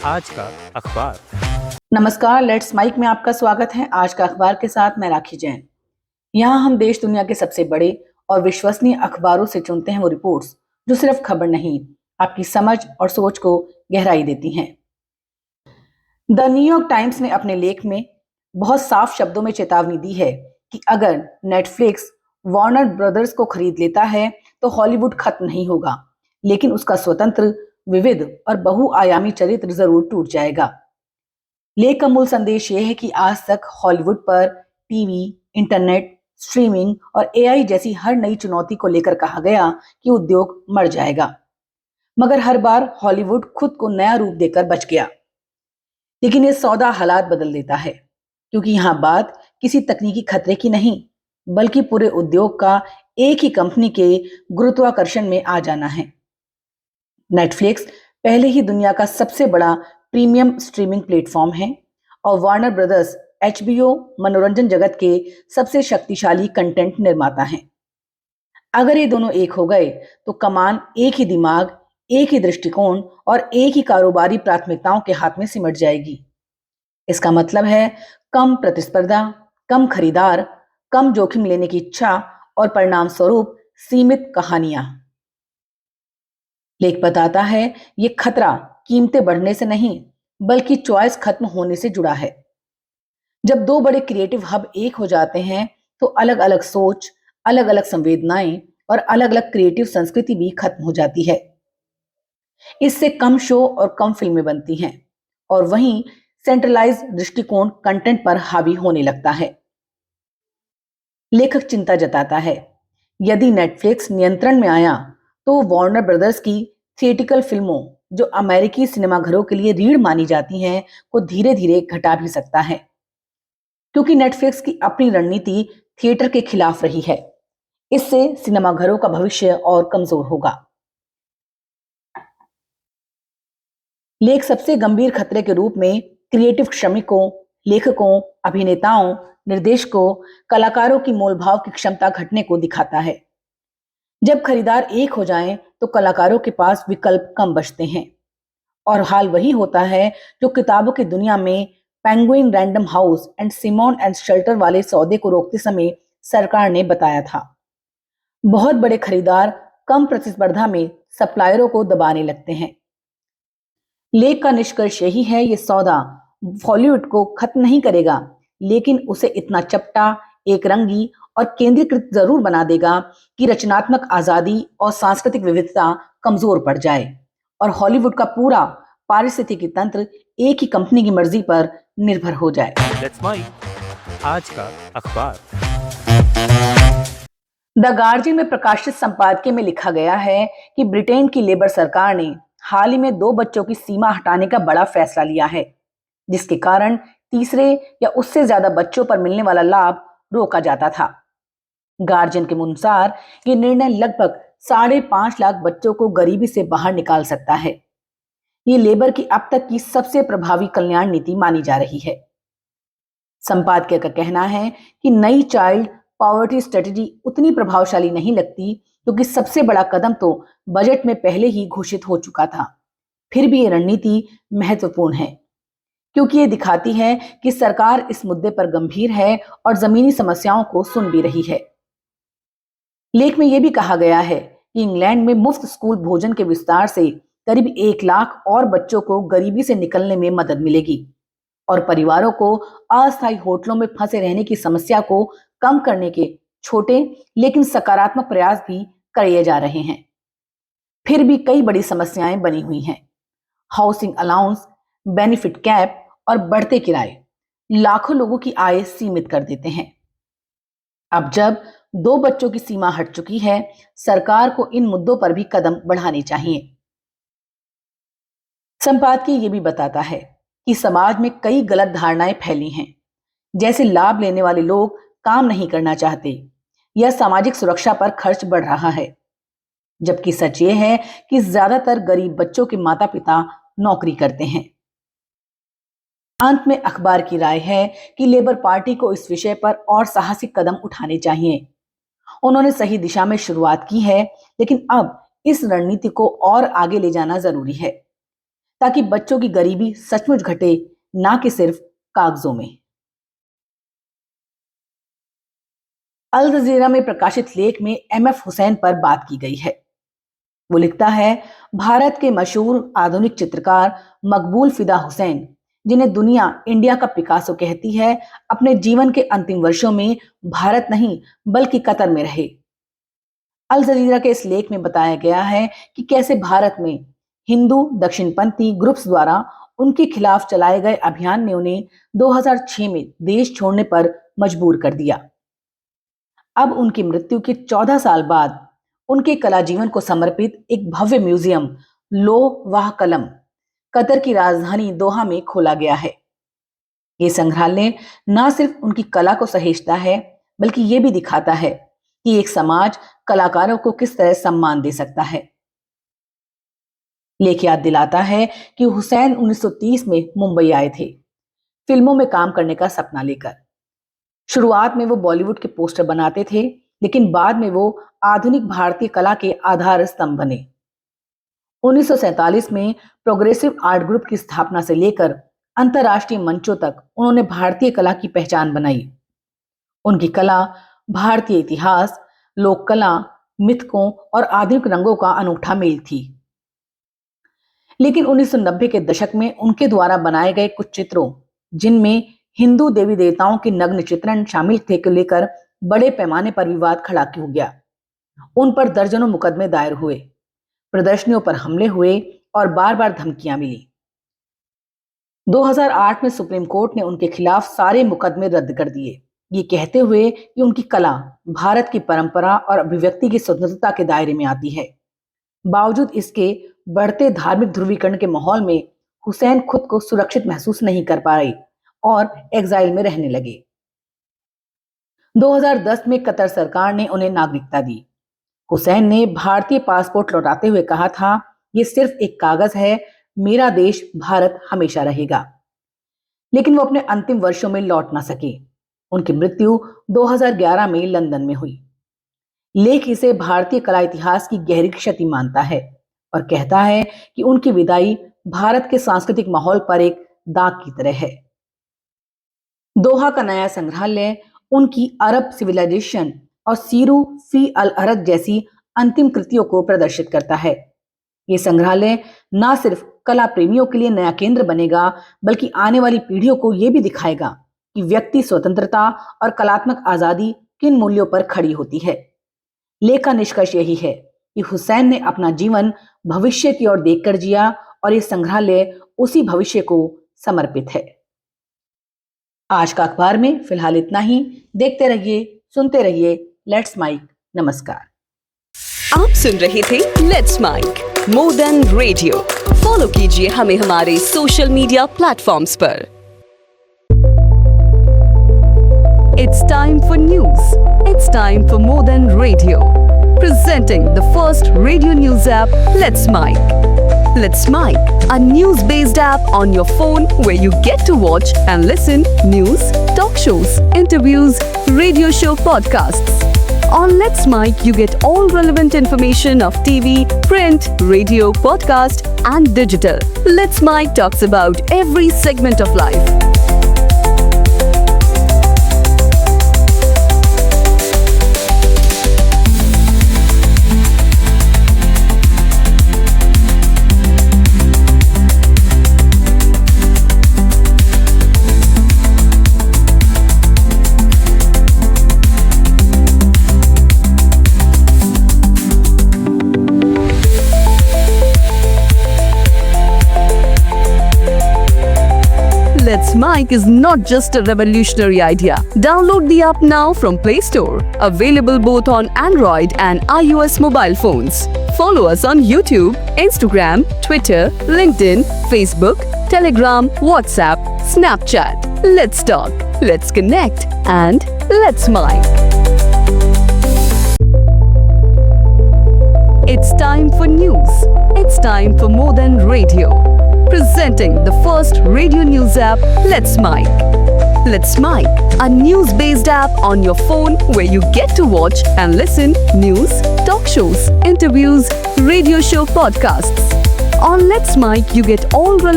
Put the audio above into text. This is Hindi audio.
आज का अखबार। नमस्कार, लेट्स माइक में आपका स्वागत है। आज का अखबार के साथ मैं राखी जैन। यहाँ हम देश दुनिया के सबसे बड़े और विश्वसनीय अखबारों से चुनते हैं वो रिपोर्ट्स जो सिर्फ खबर नहीं, आपकी समझ और सोच को गहराई देती हैं। द न्यूयॉर्क टाइम्स ने अपने लेख में बहुत साफ शब्दों में चेतावनी दी है कि अगर नेटफ्लिक्स वार्नर ब्रदर्स को खरीद लेता है तो हॉलीवुड खत्म नहीं होगा, लेकिन उसका स्वतंत्र, विविध और बहुआयामी चरित्र जरूर टूट जाएगा। लेख का मूल संदेश ये है कि आज तक हॉलीवुड पर टीवी, इंटरनेट, स्ट्रीमिंग और एआई जैसी हर नई चुनौती को लेकर कहा गया कि उद्योग मर जाएगा, मगर हर बार हॉलीवुड खुद को नया रूप देकर बच गया। लेकिन ये सौदा हालात बदल देता है, क्योंकि यहाँ बात किसी तकनीकी खतरे की नहीं, बल्कि पूरे उद्योग का एक ही कंपनी के गुरुत्वाकर्षण में आ जाना है। नेटफ्लिक्स पहले ही दुनिया का सबसे बड़ा प्रीमियम स्ट्रीमिंग प्लेटफॉर्म है और वार्नर ब्रदर्स एचबीओ मनोरंजन जगत के सबसे शक्तिशाली कंटेंट निर्माता हैं। अगर ये दोनों एक हो गए तो कमान एक ही दिमाग, एक ही दृष्टिकोण और एक ही कारोबारी प्राथमिकताओं के हाथ में सिमट जाएगी। इसका मतलब है कम प्रतिस्पर्धा, कम खरीदार, कम जोखिम लेने की इच्छा और परिणाम स्वरूप सीमित कहानियां। लेख बताता है ये खतरा कीमतें बढ़ने से नहीं, बल्कि चॉइस खत्म होने से जुड़ा है। जब दो बड़े क्रिएटिव हब एक हो जाते हैं तो अलग अलग सोच, अलग अलग संवेदनाएं और अलग अलग क्रिएटिव संस्कृति भी खत्म हो जाती है। इससे कम शो और कम फिल्में बनती हैं और वहीं सेंट्रलाइज दृष्टिकोण कंटेंट पर हावी होने लगता है। लेखक चिंता जताता है, यदि नेटफ्लिक्स नियंत्रण में आया तो वार्नर ब्रदर्स की थिएटिकल फिल्मों, जो अमेरिकी सिनेमाघरों के लिए रीढ़ मानी जाती हैं, को धीरे धीरे घटा भी सकता है, क्योंकि नेटफ्लिक्स की अपनी रणनीति थिएटर के खिलाफ रही है। इससे सिनेमाघरों का भविष्य और कमजोर होगा। लेख सबसे गंभीर खतरे के रूप में क्रिएटिव श्रमिकों, लेखकों, अभिनेताओं, निर्देशकों, कलाकारों की मोलभाव की क्षमता घटने को दिखाता है। जब खरीदार एक हो जाएं, तो कलाकारों के पास विकल्प कम बचते हैं और हाल वही होता है जो किताबों की दुनिया में Penguin Random House and Simon and Schuster वाले सौदे को रोकते समय सरकार ने बताया था। बहुत बड़े खरीदार कम प्रतिस्पर्धा में सप्लायरों को दबाने लगते हैं। लेख का निष्कर्ष यही है, ये सौदा बॉलीवुड को खत्म नहीं करेगा, लेकिन उसे इतना चपटा, एक रंगी और केंद्रीकृत जरूर बना देगा कि रचनात्मक आजादी और सांस्कृतिक विविधता कमजोर पड़ जाए और हॉलीवुड का पूरा पारिस्थितिकी तंत्र एक ही कंपनी की मर्जी पर निर्भर हो जाए। Let's Mic. आज का अखबार। द गार्जियन में प्रकाशित संपादकीय में लिखा गया है कि ब्रिटेन की लेबर सरकार ने हाल ही में 2 बच्चों की सीमा हटाने का बड़ा फैसला लिया है, जिसके कारण तीसरे या उससे ज्यादा बच्चों पर मिलने वाला लाभ रोका जाता था। गार्जियन के अनुसार ये निर्णय लगभग 5.5 लाख बच्चों को गरीबी से बाहर निकाल सकता है। ये लेबर की अब तक की सबसे प्रभावी कल्याण नीति मानी जा रही है। संपादकीय का कहना है कि नई चाइल्ड पॉवर्टी स्ट्रेटजी उतनी प्रभावशाली नहीं लगती, क्योंकि सबसे बड़ा कदम तो बजट में पहले ही घोषित हो चुका था। फिर भी ये रणनीति महत्वपूर्ण है, क्योंकि ये दिखाती है कि सरकार इस मुद्दे पर गंभीर है और जमीनी समस्याओं को सुन भी रही है। लेख में यह भी कहा गया है कि इंग्लैंड में मुफ्त स्कूल भोजन के विस्तार से करीब 1 लाख और बच्चों को गरीबी से निकलने में मदद मिलेगी और परिवारों को अस्थायी होटलों में फंसे रहने की समस्या को कम करने के छोटे लेकिन सकारात्मक प्रयास भी किए जा रहे हैं। फिर भी कई बड़ी समस्याएं बनी हुई हैं। हाउसिंग अलाउंस, बेनिफिट कैप और बढ़ते किराए लाखों लोगों की आय सीमित कर देते हैं। अब जब 2 बच्चों की सीमा हट चुकी है, सरकार को इन मुद्दों पर भी कदम बढ़ाने चाहिए। संपादकीय ये भी बताता है कि समाज में कई गलत धारणाएं फैली हैं, जैसे लाभ लेने वाले लोग काम नहीं करना चाहते या सामाजिक सुरक्षा पर खर्च बढ़ रहा है, जबकि सच ये है कि ज्यादातर गरीब बच्चों के माता पिता नौकरी करते हैं। अंत में अखबार की राय है कि लेबर पार्टी को इस विषय पर और साहसिक कदम उठाने चाहिए। उन्होंने सही दिशा में शुरुआत की है, लेकिन अब इस रणनीति को और आगे ले जाना जरूरी है। ताकि बच्चों की गरीबी सचमुच घटे, ना कि सिर्फ कागजों में। अल जजीरा में प्रकाशित लेख में एमएफ हुसैन पर बात की गई है। वो लिखता है, भारत के मशहूर आधुनिक चित्रकार मकबूल फिदा हुसैन, जिन्हें दुनिया इंडिया का पिकासो कहती है, अपने जीवन के अंतिम वर्षों में भारत नहीं बल्कि कतर में रहे। अल जजीरा के इस लेख में बताया गया है कि कैसे भारत में हिंदू दक्षिणपंथी ग्रुप्स द्वारा उनके खिलाफ चलाए गए अभियान ने उन्हें 2006 में देश छोड़ने पर मजबूर कर दिया। अब उनकी मृत्यु के 14 साल बाद उनके कला जीवन को समर्पित एक भव्य म्यूजियम लो वाह कलम कतर की राजधानी दोहा में खोला गया है। ये संग्रहालय न सिर्फ उनकी कला को सहेजता है, बल्कि ये भी दिखाता है कि एक समाज कलाकारों को किस तरह सम्मान दे सकता है। लेख याद दिलाता है कि हुसैन 1930 में मुंबई आए थे, फिल्मों में काम करने का सपना लेकर। शुरुआत में वो बॉलीवुड के पोस्टर बनाते थे, लेकिन बाद में वो आधुनिक भारतीय कला के आधार स्तंभ बने। 1947 में प्रोग्रेसिव आर्ट ग्रुप की स्थापना से लेकर अंतर्राष्ट्रीय मंचों तक उन्होंने भारतीय कला की पहचान बनाई। उनकी कला भारतीय इतिहास, लोक कला, मिथकों और आधुनिक रंगों का अनूठा मेल थी। लेकिन 1990 के दशक में उनके द्वारा बनाए गए कुछ चित्रों, जिनमें हिंदू देवी देवताओं के नग्न चित्रण शामिल थे, को लेकर बड़े पैमाने पर विवाद खड़ा हो गया। उन पर दर्जनों मुकदमे दायर हुए, प्रदर्शनियों पर हमले हुए और बार बार धमकियां मिली। 2008 में सुप्रीम कोर्ट ने उनके खिलाफ सारे मुकदमे रद्द कर दिए, ये कहते हुए कि उनकी कला भारत की परंपरा और अभिव्यक्ति की स्वतंत्रता के दायरे में आती है। बावजूद इसके बढ़ते धार्मिक ध्रुवीकरण के माहौल में हुसैन खुद को सुरक्षित महसूस नहीं कर पा रही और एग्जाइल में रहने लगे। 2010 में कतर सरकार ने उन्हें नागरिकता दी। हुसैन ने भारतीय पासपोर्ट लौटाते हुए कहा था, ये सिर्फ एक कागज है, मेरा देश भारत हमेशा रहेगा। लेकिन वो अपने अंतिम वर्षों में लौट ना सके। उनकी मृत्यु 2011 में लंदन में हुई। लेख इसे भारतीय कला इतिहास की गहरी क्षति मानता है और कहता है कि उनकी विदाई भारत के सांस्कृतिक माहौल पर एक दाग की तरह है। दोहा का नया संग्रहालय उनकी अरब सिविलाइजेशन और सीरू फी अल अरब जैसी अंतिम कृतियों को प्रदर्शित करता है। ये संग्रहालय न सिर्फ कला प्रेमियों के लिए नया केंद्र बनेगा, बल्कि आने वाली पीढ़ियों को यह भी दिखाएगा कि व्यक्ति स्वतंत्रता और कलात्मक आजादी किन मूल्यों पर खड़ी होती है। लेख का निष्कर्ष यही है कि हुसैन ने अपना जीवन भविष्य की ओर देखकर जिया और ये संग्रहालय उसी भविष्य को समर्पित है। आज का अखबार में फिलहाल इतना ही। देखते रहिए, सुनते रहिए लेट्स माइक। नमस्कार। आप सुन रहे थे Let's Mic more than radio. Follow कीजिए हमें हमारे सोशल मीडिया प्लेटफॉर्म्स पर। It's time for news. It's time for more than radio. Presenting the first radio news app, Let's Mic. Let's Mic, a news-based app on your phone where you get to watch and listen news, talk shows, interviews, radio show podcasts. On Let's Mic, you get all relevant information of TV, print, radio, podcast, and digital. Let's Mic talks about every segment of life. Let's Mic is not just a revolutionary idea. Download the app now from Play Store. Available both on Android and iOS mobile phones. Follow us on YouTube, Instagram, Twitter, LinkedIn, Facebook, Telegram, WhatsApp, Snapchat. Let's talk, let's connect, and let's Mic. It's time for news. It's time for more than radio. Presenting the first radio news app, Let's Mic. Let's Mic, a news-based app on your phone where you get to watch and listen news, talk shows, interviews, radio show podcasts. On Let's Mic, you get all relevant